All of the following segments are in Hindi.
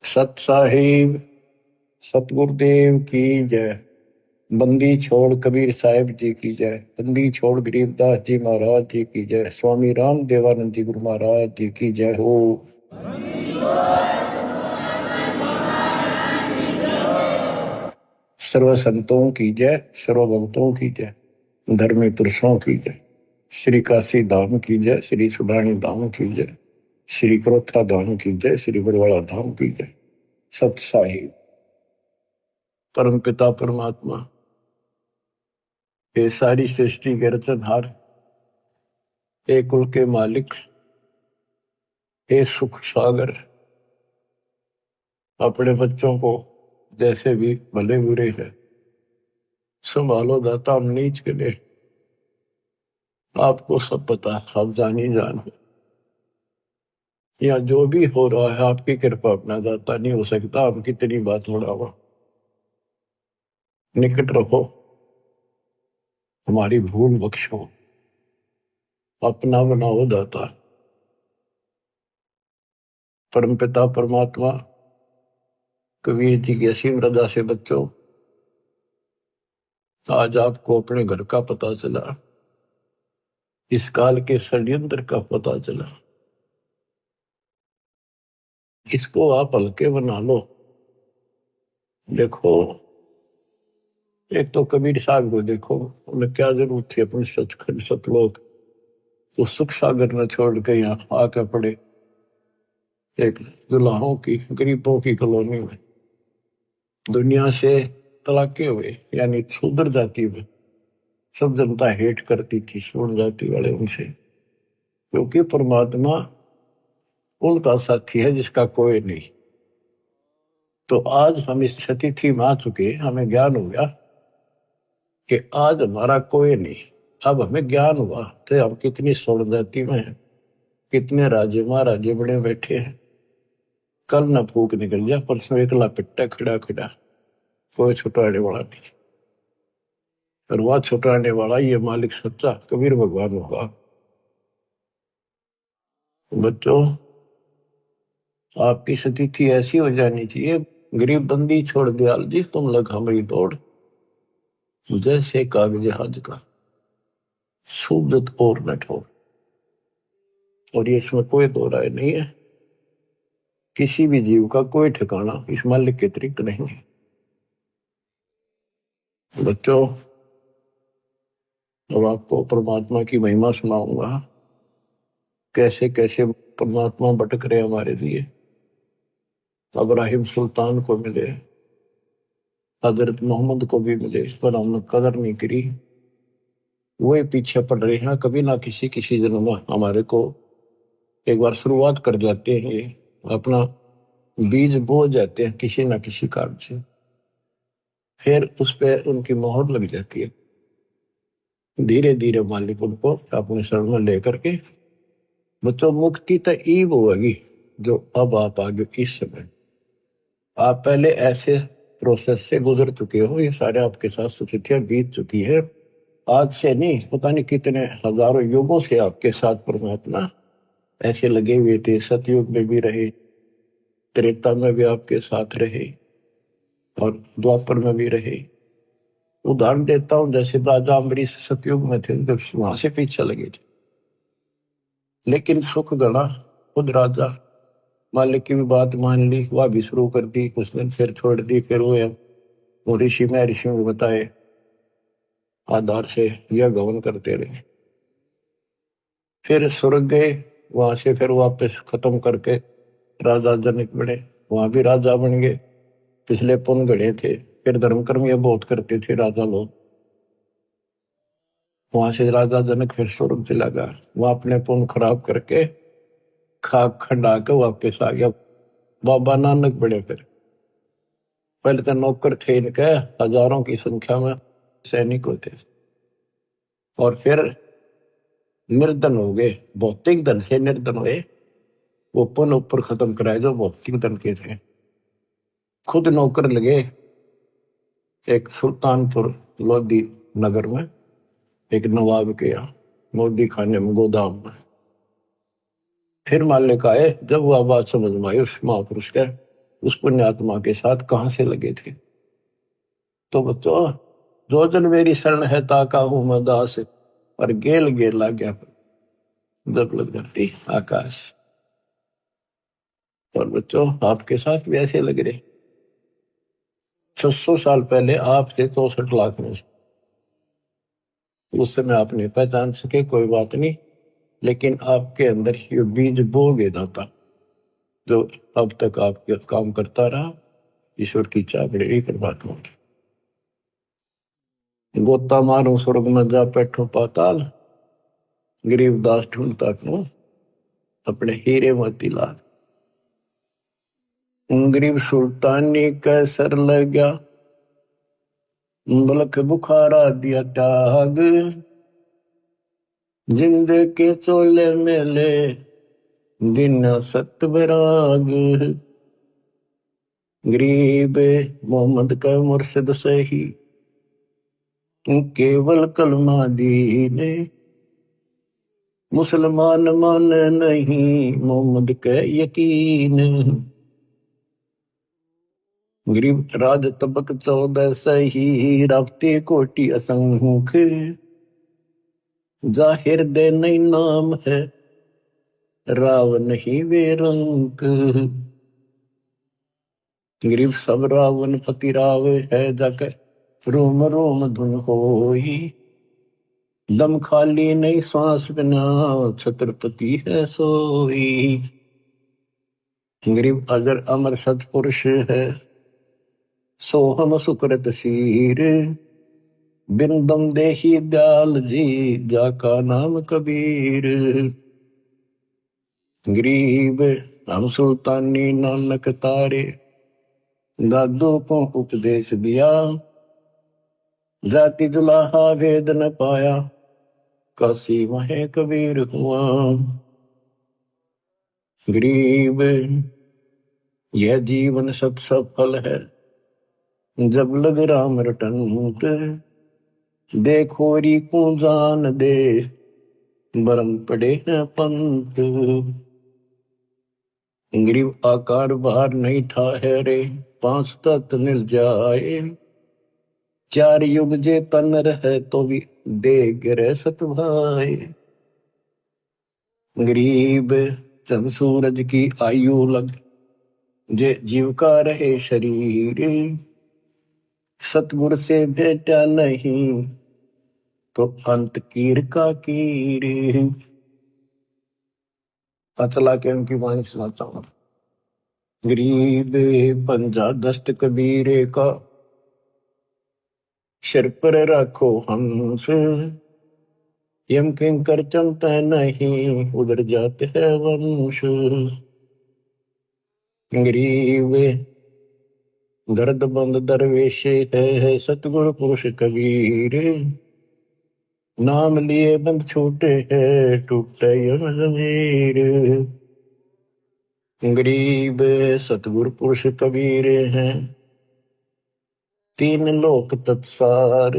सत साहिब सतगुरुदेव की जय। बंदी छोड़ कबीर साहिब जी की जय। बंदी छोड़ गरीबदास जी महाराज जी की जय। स्वामी राम देवानंद जी गुरु महाराज जी की जय हो। सर्व संतों की जय, सर्व भक्तों की जय, धर्मी पुरुषों की जय। श्री काशी धाम की जय, श्री सुडानी धाम की जय, श्री क्रोथा धाम की जय, श्री बरवाड़ा धाम की जय। सत साहिब परम पिता परमात्मा, ये सारी सृष्टि के रचनहार, हे कुल के मालिक, हे सुख सागर, अपने बच्चों को जैसे भी भले बुरे हैं संभालो दाता। हम नीच के लिए आपको सब पता, आप जानी जान। या जो भी हो रहा है आपकी कृपा, अपना दाता नहीं हो सकता। हम कितनी बात बढ़ावा, निकट रहो, हमारी भूल बख्शो, अपना बनाओ दाता। परम पिता परमात्मा, कबीर जी की असीम रजा से बच्चों, आज आपको अपने घर का पता चला, इस काल के षड्यंत्र का पता चला। इसको आप हल्के बना लो। देखो, एक तो कबीर साहब को देखो, उन्हें क्या जरूरत थी अपने सचखंड सतलोक तो सुख सागर न छोड़ के यहाँ आकर पड़े एक दुल्हाओं की गरीबों की कॉलोनी में। दुनिया से तलाके हुए, यानी शूद्र जाति में सब जनता हेट करती थी शूद्र जाति वाले उनसे, क्योंकि परमात्मा उनका साथी है जिसका कोई नहीं। तो आज हम इस तिथि में आ चुके, हमें ज्ञान हो गया कि आज हमारा कोई नहीं। अब हमें ज्ञान हुआ तो हम कितनी स्वर्ण जाति में हैं, कितने राजे महाराजे बड़े बैठे हैं। कल न फूक निकल जाए, परसों एकला पिट्टा खड़ा खड़ा, कोई छुटाने वाला नहीं। और वह छुटाने वाला ये मालिक सच्चा कबीर भगवान होगा। बच्चों, आपकी स्थिति ऐसी हो जानी चाहिए, गरीब बंदी छोड़ दयाल जी तुम लग हमारी दौड़, जैसे कागज हज का सूरत और न ठोर। और ये इसमें कोई दो राय नहीं है, किसी भी जीव का कोई ठिकाना इस मालिक के अतिरिक्त नहीं है। बच्चों, अब आपको परमात्मा की महिमा सुनाऊंगा, कैसे कैसे परमात्मा भटक रहे हमारे लिए। अब्राहिम सुल्तान को मिले, हजरत मोहम्मद को भी मिले, पर हमने कदर नहीं करी। वही पीछे पड़ रहे हैं, कभी ना किसी किसी जन्म में हमारे को एक बार शुरुआत कर जाते हैं, अपना बीज बो जाते हैं किसी ना किसी कारण से, फिर उस पर उनकी मोहर लग जाती है। धीरे धीरे मालिक उनको अपने शरण में लेकर के, बच्चों मुक्ति तो ईव होगी जो अब आप आगे इस समय, आप पहले ऐसे प्रोसेस से गुजर चुके हो, ये सारे आपके साथ स्थितियां बीत चुकी है। आज से नहीं, पता नहीं कितने हजारों युगों से आपके साथ परमात्मा ऐसे लगे हुए थे। सतयुग में भी रहे, त्रेता में भी आपके साथ रहे, और द्वापर में भी रहे। उदाहरण देता हूं, जैसे राजा अम्बरीश सतयुग में थे, जब वहां से पीछे लगे थे, लेकिन सुख गणा खुद राजा मालिक की भी बात मान ली, वह भी शुरू कर दी, कुछ दिन फिर छोड़ दी, फिर वो ऋषि में ऋषियों को बताए आधार से यह गवन करते रहे। फिर स्वर्ग गए, वहां से फिर वापस खत्म करके राजा जनक बने, वहां भी राजा बन गए। पिछले पुण्य गढ़े थे, फिर धर्म कर्म ये बहुत करते थे राजा लोग। वहां से राजा जनक फिर स्वर्ग चला गया, वहां अपने पुण्य खराब करके खाक खंडा के वापस आ गया। बाबा नानक बड़े, फिर पहले तो नौकर थे इनके हजारों की संख्या में, सैनिक होते थे, और फिर निर्धन हो गए, भौतिक धन से निर्धन हुए। वो पुण्य ऊपर खत्म कराए जो भौतिक धन के थे। खुद नौकर लगे एक सुल्तानपुर लोधी नगर में, एक नवाब के यहाँ मोदी खाने में, गोदाम में। फिर मालिक आए, जब वह बात समझ में आई उस महापुरुष के, उस पुण्यात्मा के साथ कहां से लगे थे। तो बच्चों, जो जन मेरी शरण है ताका हूं मैं दास, और गेल गेल ला गया जब लग जाती आकाश। और बच्चों, आपके साथ भी ऐसे लग रहे। 600 साल पहले आप थे 64 लाख में, उस समय आप नहीं पहचान सके, कोई बात नहीं, लेकिन आपके अंदर ये बीज बो गए दाता, जो अब तक आपके काम करता रहा। ईश्वर की चाबड़ी परमात्मा की। गोता मारू स्वर्ग में जा बैठो पाताल, गरीबदास ढूंढता क्यों अपने हीरे मोतीलाल। गरीब सुल्तानी कैसर लग गया, मुल्क बुखारा दिया त्याग, जिंद के चोले मेले दिन सत विराग। गरीब मोहम्मद का मुर्शिद सही, केवल कलमा दीने, मुसलमान मान नहीं मोहम्मद के यकीन। गरीब राज तबक 14 सही, रावते कोटि असंख्य, जाहिर दे नहीं नाम है, राव नहीं वे रंक। गरीब सब रावण पति राव है, जाकर रोम रोम धुन होई, दम खाली नहीं सांस बिना, छत्रपति है सोई। गरीब अजर अमर सतपुरुष है, सोहम सुकृत सीर, बिंदम देही दयाल जी, जाका नाम कबीर। गरीब हम सुल्तानी नानक तारे, दादू को उपदेश दिया, जाति जुलाहा भेद न पाया, काशी वहे कबीर हुआ। गरीब यह जीवन सत सफल है, जब लग राम रटंत, देखोरी को जान दे, बरम पड़े हैं पंत। गरीब आकार बाहर नहीं ठहरे, 5 तत्व मिल जाए, 4 युग जे तन रहे तो भी दे गिरे सत भाई। गरीब चंद सूरज की आयु लग, जे जीव का रहे शरीर, सतगुर से भेटा नहीं तो अंत कीर का कीर। अचला के उनकी वाणी सुनाता हूं। गरीब पंजा दस्त कबीरे का, सिर पर रखो हंस, यम किंकर चमता नहीं, उधर जाते हैं वंश। गरीब दर्द बंद दरवेश है, सतगुरु पुरुष कबीर, नाम लिए बंद छूटे है, टूटे यम जमीर। गरीब सतगुरु पुरुष कबीर हैं, 3 लोक तत्सार,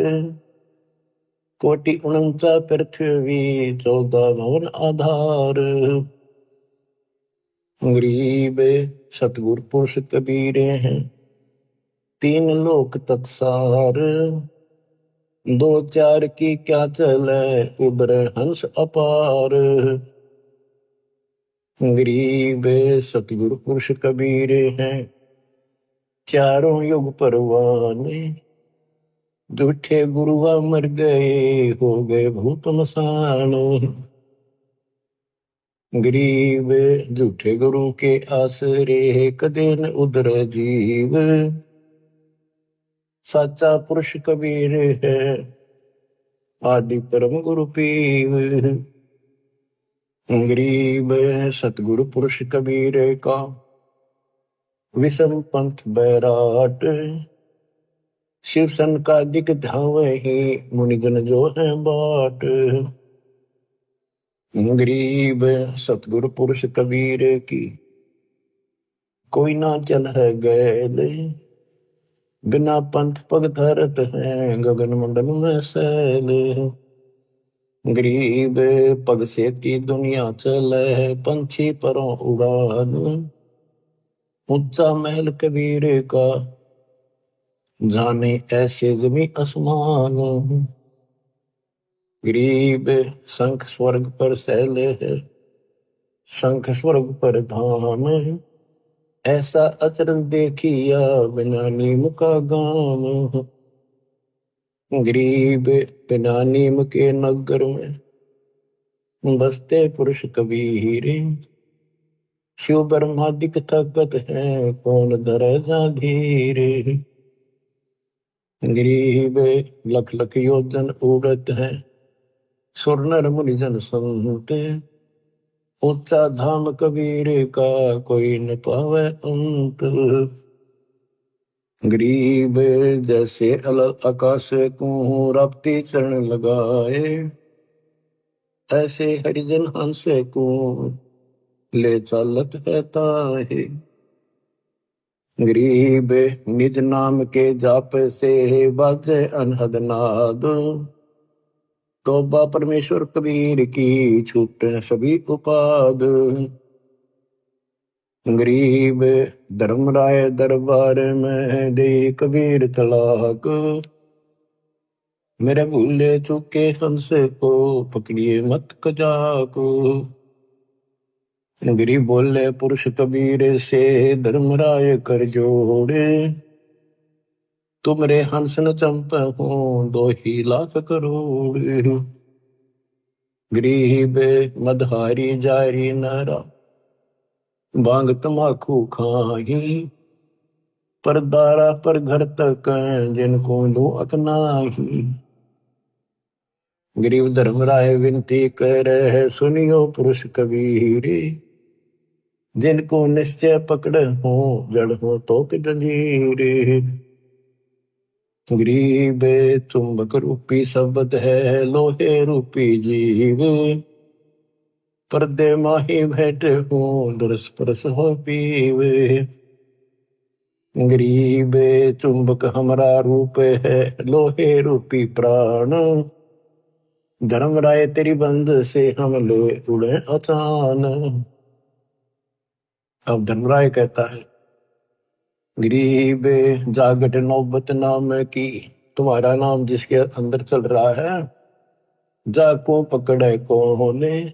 कोटि 49 पृथ्वी, 14 भवन आधार। गरीब सतगुरु पुरुष कबीर हैं, 3 लोक तत्सार, 2 4 की क्या चले, उबरे हंस अपार। गरीब सतगुरु पुरुष कबीर हैं, चारों युग परवाने, झूठे गुरुआ मर गए, हो गए भूत मसान। गरीब झूठे गुरु के आसरे, कदे न उधर जीव, साचा पुरुष कबीर है, आदि परम गुरु पीव। गरीब सतगुरु पुरुष कबीर का, विषम पंथ बैराट, शिव सन का दिक धावही, मुनिजन जो है बाट। गरीब सतगुरु पुरुष कबीर की, कोई ना चल है गैल, बिना पंथ पग धरत है, गगन मंडल में सैल। गरीब पग से की दुनिया चले, पंछी परों उड़ान, ऊंचा महल कबीर का, जाने ऐसे जमी आसमान। गरीब शंख स्वर्ग पर सैले है, शंख स्वर्ग पर धाम। ऐसा अचरज देखिया बिना नीम का गाम। गरीब बिना नीम के नगर में बसते पुरुष कबीर। शिव ब्रह्मादिक ताकत है, कौन धरे जा धीर। गरीब लख लख योजन उड़त है, सुर नर मुनिजन संत। ऊंचा धाम कबीर का, कोई न पावे अंत। गरीब जैसे अलग आकाश को रपती चरण लगाए, ऐसे हरिजन हंस को ले चालत है ताहे। गरीब निज नाम के जाप से बाजे अनहद नाद। तौबा परमेश्वर कबीर की, छूटे सभी उपाद। गरीब धर्मराय दरबार में दे कबीर तलाक। मेरे भूले चूके हंस को पकड़िए मत कजाक। गरीब बोले पुरुष कबीर से, धर्मराय कर जोड़े। तुमरे हंस न चंप हो, 2 ही लाख करोड़। गरीब मदहारी जारी नारा, बांग तमाकू खाही। पर दारा पर घर तक, जिनको दो अकनाही। गरीब धर्मराय विनती कर है, सुनियो पुरुष कबीर। जिनको निश्चय पकड़ हो, जड़ हो तो कि जंजीर। गरीब चुंबक रूपी शब्द है, लोहे रूपी जीव। पर्दे माही भेंट हो, दरस परस हो पीव। गरीब चुंबक हमारा रूप है, लोहे रूपी प्राण। धर्मराय तेरी बंद से हम ले उड़े अचान। अब धर्मराय कहता है, गरीब जागट नौबत नाम की, तुम्हारा नाम जिसके अंदर चल रहा है, जाको पकड़े को ने,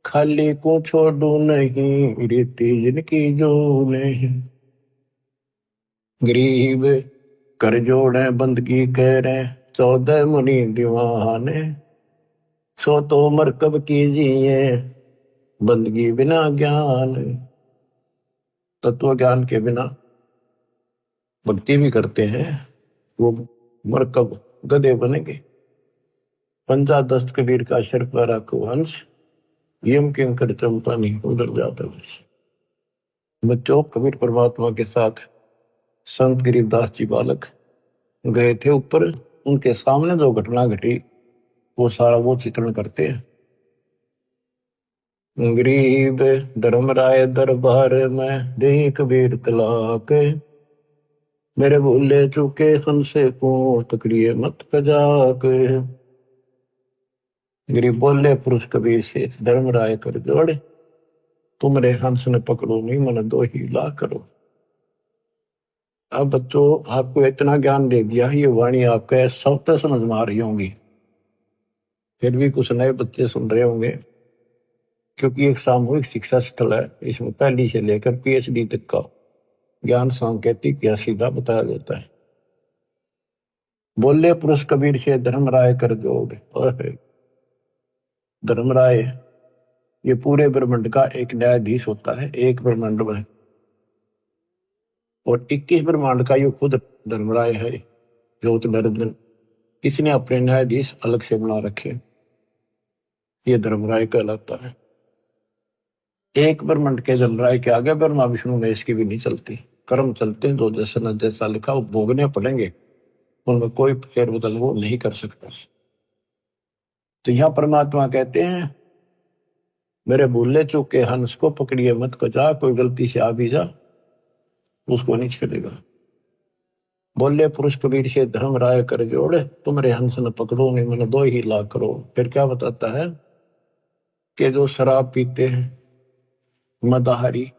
खाली को छोड़ू नहीं, रीति जिनकी जो नहीं। गरीब कर जोड़े बंदगी कह रहे, 14 मुनि दीवाने। सो तो मरकब कीजिए, बंदगी बिना ज्ञान। तत्व ज्ञान के बिना भक्ति भी करते हैं, वो मरकब गधे बनेंगे। पंजा दस्त कबीर का शर पर रखो हंस, यम के अंकर चंपा नहीं उधर जाता बस। बच्चों, कबीर परमात्मा के साथ संत गरीबदास जी बालक गए थे ऊपर। उनके सामने जो घटना घटी वो सारा वो चित्रण करते हैं। गरीब धर्मराय दरबार में दे कबीर तलाक। मेरे भूले चूके हमसे को पकड़िए मत कजाक। गरीब बोले पुरुष कबीर से, धर्मराय कर जोड़े। तुमरे हंस ने पकड़ो नहीं, मन 2 ही लाख करो। अब बच्चों, आपको इतना ज्ञान दे दिया, ये वाणी आपका सब तक समझ में आ रही होंगी। फिर भी कुछ नए बच्चे सुन रहे होंगे, क्योंकि एक सामूहिक शिक्षा स्थल है। इसमें पहली से लेकर PhD तक का ज्ञान सांकेतिक या सीधा बताया जाता है। बोले पुरुष कबीर से, धर्मराय कर जोड़। धर्मराय ये पूरे ब्रह्मांड का एक न्यायाधीश होता है, एक ब्रह्मांड में। और 21 ब्रह्मांड का ये खुद धर्मराय है, ज्योत नरदन। इसने अपने न्यायाधीश अलग से बना रखे, ये धर्मराय कहलाता है। एक ब्रह्मांड के धर्मराय के आगे ब्रह्मा विष्णु महेश की भी नहीं चलती। कर्म चलते हैं, जो जैसा न जैसा लिखा वो भोगने पड़ेंगे, उनमें कोई फेर बदल वो नहीं कर सकता। तो यहां परमात्मा कहते हैं, मेरे भूले चूके हंस को पकड़िए मत कजा। कोई गलती से आ भी जा, उसको नहीं छेड़ेगा। बोले पुरुष कबीर से, धर्मराय कर जोड़े। तुमरे हंस न पकड़ो नहीं, मैंने 2 ही लाख करो। फिर क्या बताता है कि जो शराब पीते हैं, मदाहारी,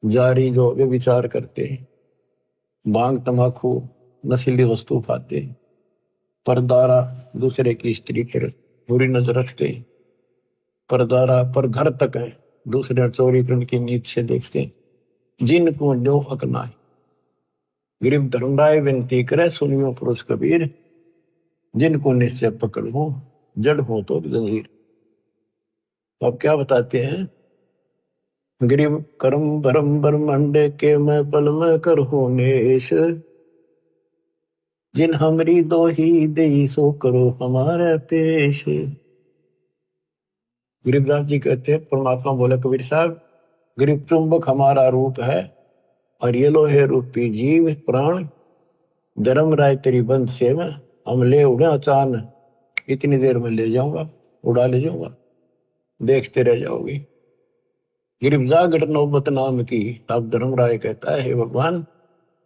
जारी जो वे विचार करते, भांग तंबाकू नशीली वस्तु खाते, परदारा दूसरे की स्त्री पर बुरी नजर रखते, परदारा पर घर तक है दूसरे चोरी करने की नीत से देखते, जिनको जो अकनाए गरीब धर्मराय विनती करे सुनियो पुरुष कबीर, जिनको निश्चय पकड़ हो जड़ हो तो जंजीर। अब क्या बताते हैं, गरीब कर्म भरम ब्रह्मंड के मैं पल में कर हो नेश, जिन हमरी दो ही दे सो करो हमारे पेश। गरीबदास जी कहते हैं, परमात्मा बोले कबीर साहब, गरीब चुंबक हमारा रूप है और ये लोहे रूपी जीव प्राण, धर्म राय तेरी बंद से मैं हम ले उड़े अचान, इतनी देर में ले जाऊंगा, उड़ा ले जाऊंगा, देखते रह जाओगे। गिरफ्तार घट नौबत नाम की। अब धर्मराय कहता है, हे भगवान,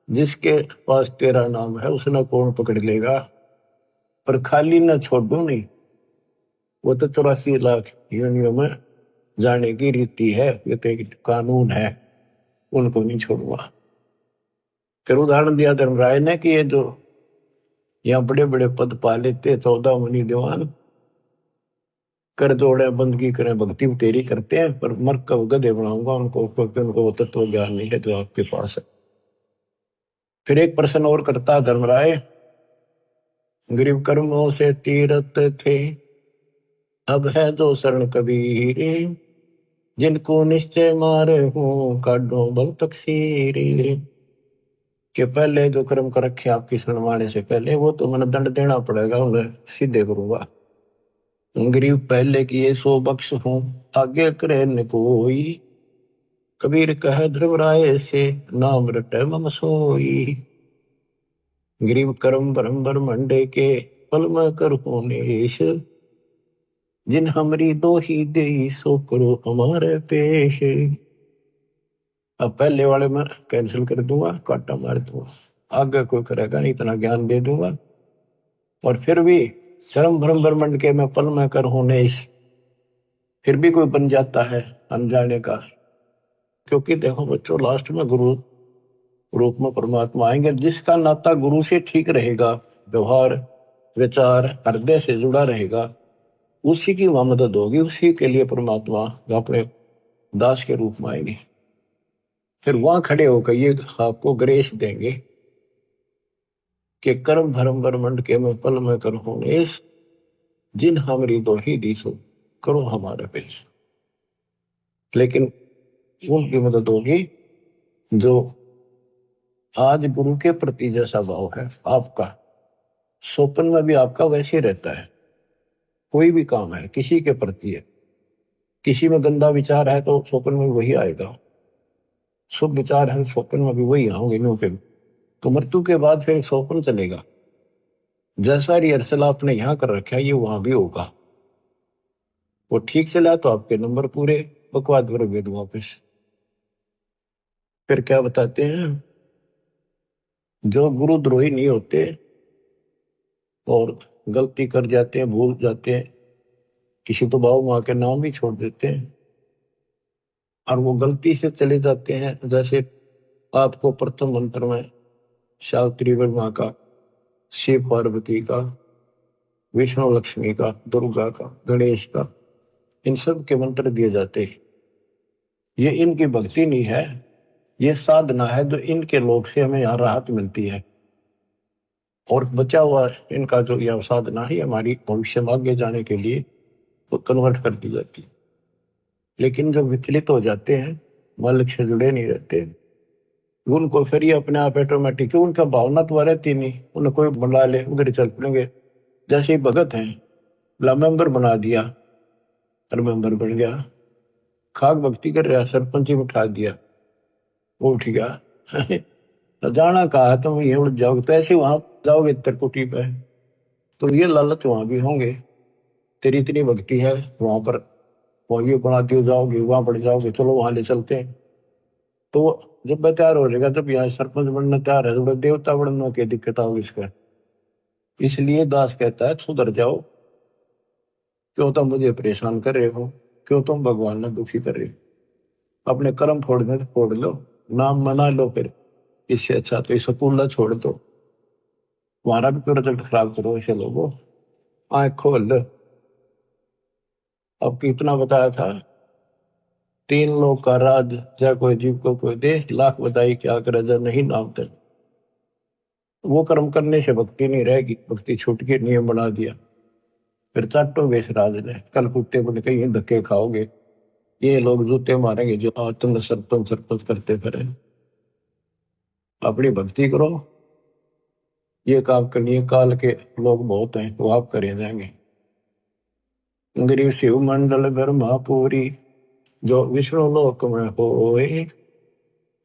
जिसके पास तेरा नाम है उसने कौन पकड़ लेगा, पर खाली न छोड़ू नहीं, वो तो 84 लाख योनियों में जाने की रीति है, ये तो एक कानून है, उनको नहीं छोड़ूंगा। फिर उदाहरण दिया धर्मराय ने कि ये जो यहाँ बड़े बड़े पद पा लेते 14 मुनि दीवान, कर जोड़े बंदगी करें भक्ति तेरी करते हैं, पर मर कब गधे बनाऊंगा उनको, क्योंकि उनको वो तत्व ज्ञान नहीं है जो आपके पास है। फिर एक प्रश्न और करता है धर्मराय, गरीब कर्मों से तीरथ थे अब है जो शरण कबीर, जिनको निश्चय मारे हूं काढो बल तकसीर। के पहले जो कर्म कर रखे आपकी शरण माने से पहले, वो तो मैंने दंड देना पड़ेगा, उन्हें सीधे करूंगा। गरीब पहले किए सो बख्श हूं आगे करे न कोई, कबीर कह ध्रुवराय से नाम रटे मम सोई। गरीब कर्म ब्रह्म ब्रह्मंडे के पल में कर नेश, जिन हमरी दो ही दे सो करो हमारे पेश। अब पहले वाले में कैंसिल कर दूंगा, काटा मार दूंगा, आगे कोई करेगा नहीं, इतना ज्ञान दे दूंगा। और फिर भी कर्म ब्रह्म ब्रह्मंड के मैं पल में कर नेश, फिर भी कोई बन जाता है अनजाने का, क्योंकि देखो बच्चों, लास्ट में गुरु रूप में परमात्मा आएंगे। जिसका नाता गुरु से ठीक रहेगा, व्यवहार विचार हृदय से जुड़ा रहेगा, उसी की वहां मदद होगी, उसी के लिए परमात्मा अपने दास के रूप में आएंगे। फिर वहां खड़े होकर ये आपको ग्रेस देंगे कि कर्म धर्म ब्रह्मंड के मैं पल में करूं नेश, जिन हमारी दो ही दिशो करो हमारे पेश। लेकिन उनकी मदद होगी जो आज गुरु के प्रति जैसा भाव है आपका, स्वप्न में भी आपका वैसे ही रहता है। कोई भी काम है किसी के प्रति है, किसी में गंदा विचार है तो स्वप्न में वही आएगा, शुभ विचार है स्वप्न में भी वही आओगे नो के। तो मृत्यु के बाद फिर स्वप्न चलेगा, जैसा रिहर्सल आपने यहाँ कर रखा है ये वहां भी होगा। वो ठीक चला तो आपके नंबर पूरे, बकवाद करोगे तो वापिस। फिर क्या बताते हैं, जो गुरुद्रोही नहीं होते और गलती कर जाते हैं, भूल जाते हैं, किसी तो बाबू माँ के नाम भी छोड़ देते हैं और वो गलती से चले जाते हैं, जैसे आपको प्रथम मंत्र में सावित्री माँ का, शिव पार्वती का, विष्णु लक्ष्मी का, दुर्गा का, गणेश का, इन सब के मंत्र दिए जाते हैं। ये इनकी भक्ति नहीं है, ये साधना है जो इनके लोक से हमें यहाँ राहत मिलती है। और बचा हुआ इनका जो यह साधना है हमारी भविष्य में आगे जाने के लिए तो कन्वर्ट कर दी जाती है। लेकिन जो विचलित हो जाते हैं, मालिक से जुड़े नहीं रहते, उनको फिर ये अपने आप ऑटोमेटिक, उनका भावना तो रहती नहीं, उन्हें कोई बुला ले उधर चल पड़ेंगे। जैसे ही भगत हैं, मेंबर बना दिया और मेंबर बन गया, खाक भक्ति कर रहा, सरपंच ही उठा दिया, वो उठ गया। तो जाना कहा तुम ये उड़ जाओगे, तो ऐसे वहां जाओगे त्रिकुटी पे, तो ये लालच वहां भी होंगे, तेरी इतनी भक्ति है वहां पर, वहां ये बना दियो जाओगे, वहां पड़ जाओगे, चलो वहां ले चलते हैं। तो जब मैं तैयार हो जाएगा, जब यहाँ सरपंच बनना तैयार है, तो देवता बनने की दिक्कत होगी इसका। इसलिए दास कहता है सुधर जाओ, क्यों तुम मुझे परेशान कर रहे हो, क्यों तुम भगवान ने दुखी कर रहे हो। अपने कर्म फोड़ने तो फोड़ लो, नाम मना लो, फिर इससे अच्छा तो स्कूल छोड़ दो, तुम्हारा भी क्यों रिजल्ट खराब करो ऐसे लोगों। आंख खोल लो। अब कितना बताया था, 3 लोग का राज जा कोई जीव को कोई दे, लाख बताई क्या करे जब नहीं नाम ते। वो कर्म करने से भक्ति नहीं रहेगी, भक्ति छूट के नियम बना दिया, फिर चाटोगे इस राज ने, कल कुत्ते बन के ये धक्के खाओगे, ये लोग जूते मारेंगे जो आज तुम सरपंच सरपंच करते फिरे। अपनी भक्ति करो, ये काम करनी काल के लोग बहुत हैं वो आप करे जाएंगे। गरीब शिव मंडल ब्रह्मापुरी जो विष्णु लोक में होए,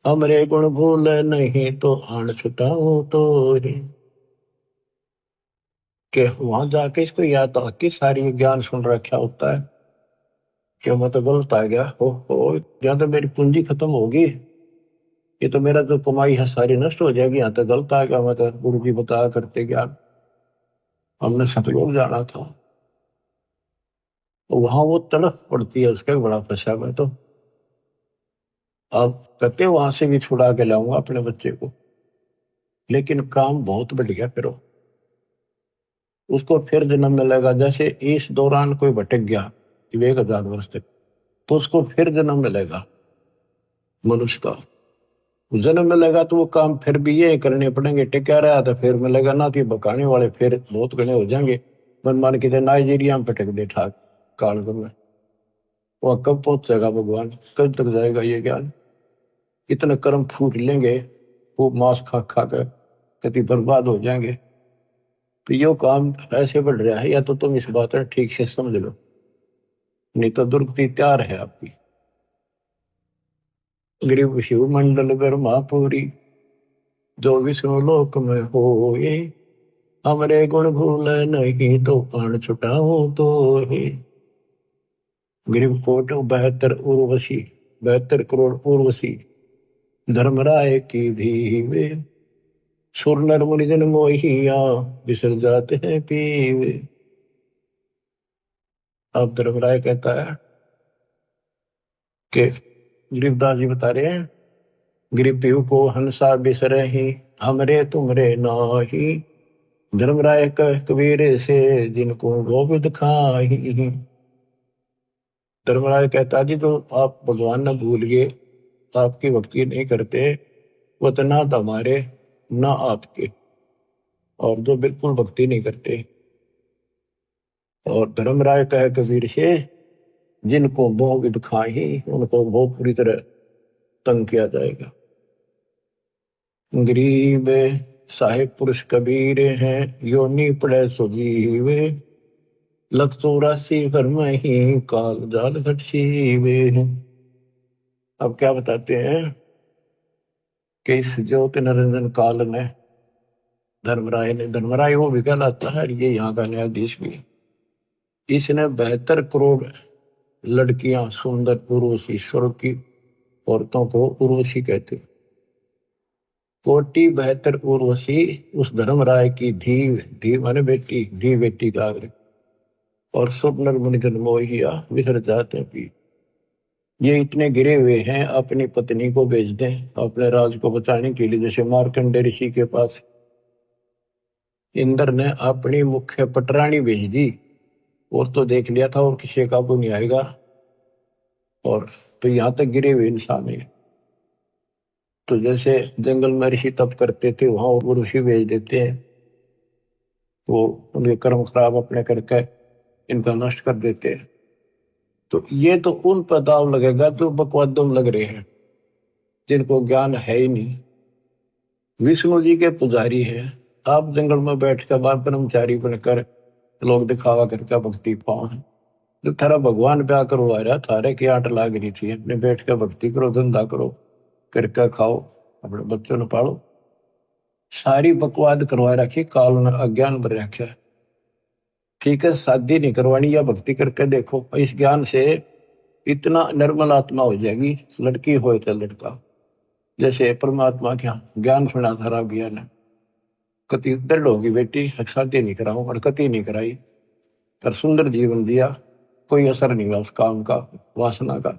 हमरे गुण भूल नहीं तो आन छुटाओ तो ही। के वहां जाके इसको याद तो कि सारी ज्ञान सुन रखा होता है कि मैं तो गलत आ गया, हो या तो मेरी पूंजी खत्म होगी, ये तो मेरा जो कमाई है सारी नष्ट हो जाएगी, यहाँ तो गलत आ गया, मैं तो गुरु जी बताया करते ज्ञान, हमने सतलोक जाना था। वहां वो तड़फ पड़ती है, उसका बड़ा पछा में तो अब कहते वहां से भी छुड़ा के लाऊंगा अपने बच्चे को, लेकिन काम बहुत बढ़ गया, फिर उसको फिर जन्म मिलेगा। जैसे इस दौरान कोई भटक गया 1000 वर्ष तक, तो उसको फिर जन्म मिलेगा मनुष्य का, जन्म मिलेगा तो वो काम फिर भी ये करने पड़ेंगे, टिका रहा तो फिर मिलेगा ना, तो बकाने वाले फिर बहुत गणे हो जाएंगे। मन मान के नाइजीरिया में पटक दे ठाक काल में, वह कब पहुंचेगा भगवान, कब तक जाएगा ये ज्ञान। इतने कर्म फूट लेंगे, वो मांस खा खा कर कति बर्बाद हो जाएंगे। तो यो काम ऐसे बढ़ रहा है, या तो तुम इस बात है ठीक से समझ लो, नहीं तो दुर्गति तैयार है आपकी। गरीब शिव मंडल ब्रह्मापुरी जो विष्णु लोक में होए, हमरे गुण भूल नहीं तो प्राण छुटाओ तो ही। गरीब कोट 72 उर्वशी, 72 करोड़ उर्वशी धर्मराय की धीवे, सुर नर मुनिजन मोहिया बिसर जाते हैं पीवे। अब धर्मराय कहता है कि गरीबदास जी बता रहे हैं, गरीब पीहू को हंसा बिसरे ही, हमरे तुमरे नाही, धर्मराय कह कबीर से जिनको गोविंद खाही। धर्मराज कहता जी तो आप भगवान न भूल गए, आपकी भक्ति नहीं करते, वो तो ना तो हमारे ना आपके, और जो बिल्कुल भक्ति नहीं करते। और धर्मराय कहे कबीर से जिनको गोविंद खाही, उनको बहुत बुरी तरह तंग किया जाएगा। गरीब साहिब पुरुष कबीर हैं, योनि पड़े सुजीवे, 184 भर में ही काल जाल घटीवे। अब क्या बताते हैं कि इस ज्योति निरंजन काल ने धर्मराय वो भी कहलाता है, ये यहाँ का न्यायाधीश भी, इसने 72 करोड़ लड़कियां सुंदर उर्वशी, स्वर्ग की औरतों को उर्वशी कहते, 72 उर्वशी उस धर्मराय की धी माने बेटी, धी बेटी का आग्रह, और स्वप्नर मुनिजन मोहिया विसर जाते हैं। ये इतने गिरे हुए हैं, अपनी पत्नी को बेच दें अपने राज को बचाने के लिए। जैसे मार्कंडे ऋषि के पास इंद्र ने अपनी मुख्य पटरानी भेज दी, और तो देख लिया था और किसी काबू नहीं आएगा, और तो यहां तक गिरे हुए इंसान है। तो जैसे जंगल में ऋषि तप करते थे, वहां वो ऋषि भेज देते हैं, वो उनके कर्म खराब अपने करके इनका नष्ट कर देते हैं। तो ये तो उन पर दाव लगेगा जो बकवादों लग रहे हैं, जिनको ज्ञान है ही नहीं। विष्णु जी के पुजारी हैं, आप जंगल में बैठ कर बार ब्रह्मचारी बनकर लोग दिखावा करके भक्ति पाओ, जो थारा भगवान ब्याह करवा रहा, थारे की आट लाग रही थी, अपने बैठ कर भक्ति करो, धंधा करो, करके खाओ, अपने बच्चों ने पालो। सारी बकवाद करवा रखी, काल ने अज्ञान भर रखा। ठीक है, शादी नहीं करवानी, या भक्ति करके देखो, इस ज्ञान से इतना निर्मल आत्मा हो जाएगी, लड़की हो तो लड़का। जैसे परमात्मा क्या ज्ञान सुना था राव ज्ञान ने, कति दृढ़ होगी बेटी, शादी नहीं कराऊं, और कति नहीं कराई, पर सुंदर जीवन दिया, कोई असर नहीं हुआ उस काम का, वासना का।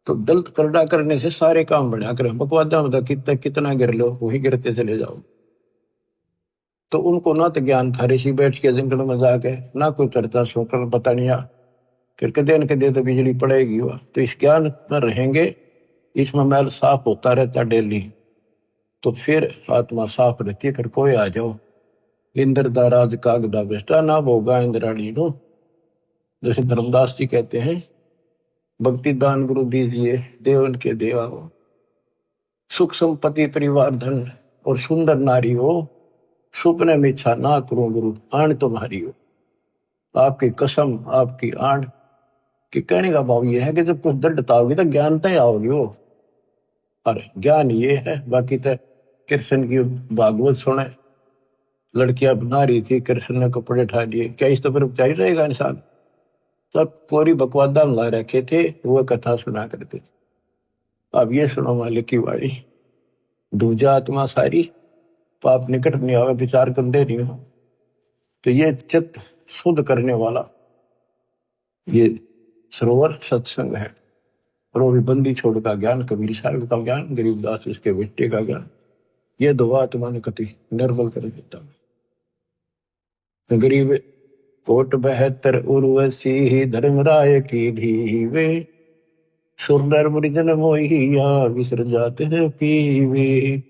तो दल करड़ा करने से सारे काम बढ़िया करें, बकवादा में कितना कितना गिर लो वही गिरते चले जाओ। तो उनको ना तो ज्ञान था, ऋषि बैठ के जंगल में जाके ना कोई चर्चा सुनकर पता नहीं फिर कदे न कदे तो बिजली पड़ेगी वह। तो इस ज्ञान में रहेंगे, इसमें मैल साफ होता रहता डेली, तो फिर आत्मा साफ रहती है। फिर कोई आ जाओ इंद्र दा राज कागदा बेस्टा ना भोगा इंद्राणी नो, जैसे धर्मदास जी कहते हैं, भक्ति दान गुरु दीजिए देवन के देवा हो, सुख संपत्ति परिवार धन और सुंदर नारी हो, सुपने में इच्छा ना करूं गुरु आण तुम्हारी हो। आपकी कसम आपकी आण कि कहने का भाव यह है कि जब कुछ दृढ़ता होगी तो ज्ञानता ही आओगी वो। और ज्ञान ये है, बाकी तो कृष्ण की भागवत सुने, लड़कियां बना रही थी, कृष्ण ने कपड़े उठा दिए, क्या इस तो पर चाहिए रहेगा इंसान। सब कोरी बकवादा ला रखे थे, वो कथा सुना करते थे। अब ये सुनो मालिक की वाणी, दूजा आत्मा सारी पाप निकट नहीं आवे, विचार करते नहीं हो। तो ये चित्त शुद्ध करने वाला ये सरोवर सत्संग है। और वो भी बंदी छोड़ का ज्ञान, कबीर साहब का ज्ञान, गरीबदास उसके बेटे का ज्ञान, ये दो आत्मा ने कति निर्बल कर देता। गरीब कोट 72 उर्वशी धर्मराय की धीवे, सुरनर मुरिजन मोहिया विसर जाते हैं पीवे।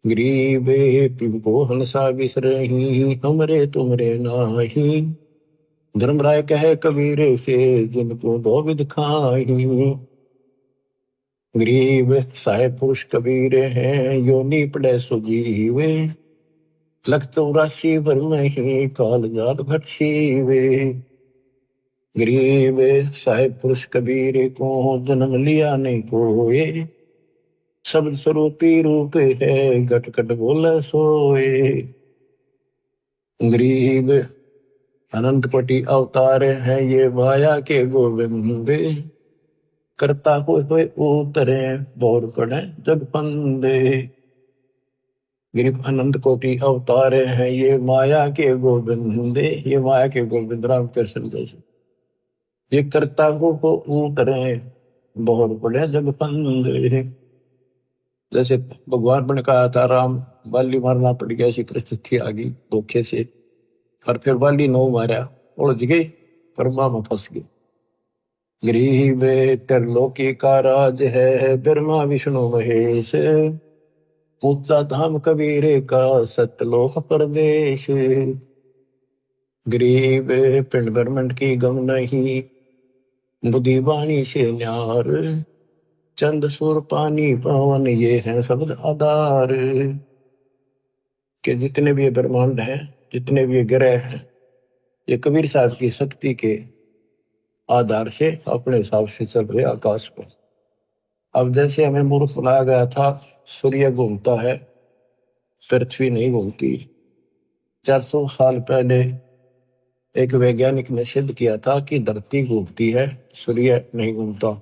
गरीबे पिंपो हंसा विसरही, हमरे तुमरे नाही, धर्मराय कहे कबीर से जिनको दो विध खाही। गरीब साहेब पुरुष कबीर हैं, योनि पड़े सुजीवे, लख 84 भर में काल जाल घट सीवे। गरीब साहेब पुरुष कबीर को जन्म लिया नहीं कोए, शब्द स्वरूपी रूप है घट घट बोले सोए। गरीब अनंत कोटि अवतार है ये माया के गोविंदे, करता हुए उतरे बोर पड़े जग फंदे। गरीब अनंत कोटि अवतार है ये माया के गोविंदे, ये माया के गोविंद राम कृष्ण जैसे, ये करता हो उतरे बहुत बड़े जग फंदे। जैसे भगवान ने कहा था राम बाली मारना पड़ गया, ऐसी परिस्थिति आ गई धोखे से, और फिर बाली नो मारा, उलझ गई, कर्मा में फंस गई। गरीब त्रिलोकी का राज है ब्रह्मा विष्णु महेश, ऊंचा धाम कबीर का सतलोक प्रदेश। गरीब पिंड ब्रह्मंड की गम नहीं, बुद्धि वाणी से न्यार, चंद सुर पानी पवन ये है शब्द आधार। के जितने भी ब्रह्मांड हैं, जितने भी ग्रह हैं, ये कबीर साहब की शक्ति के आधार से अपने हिसाब से चल रहे आकाश पर। अब जैसे हमें मूर्ख बनाया गया था, सूर्य घूमता है पृथ्वी नहीं घूमती। 400 साल पहले एक वैज्ञानिक ने सिद्ध किया था कि धरती घूमती है, सूर्य नहीं घूमता।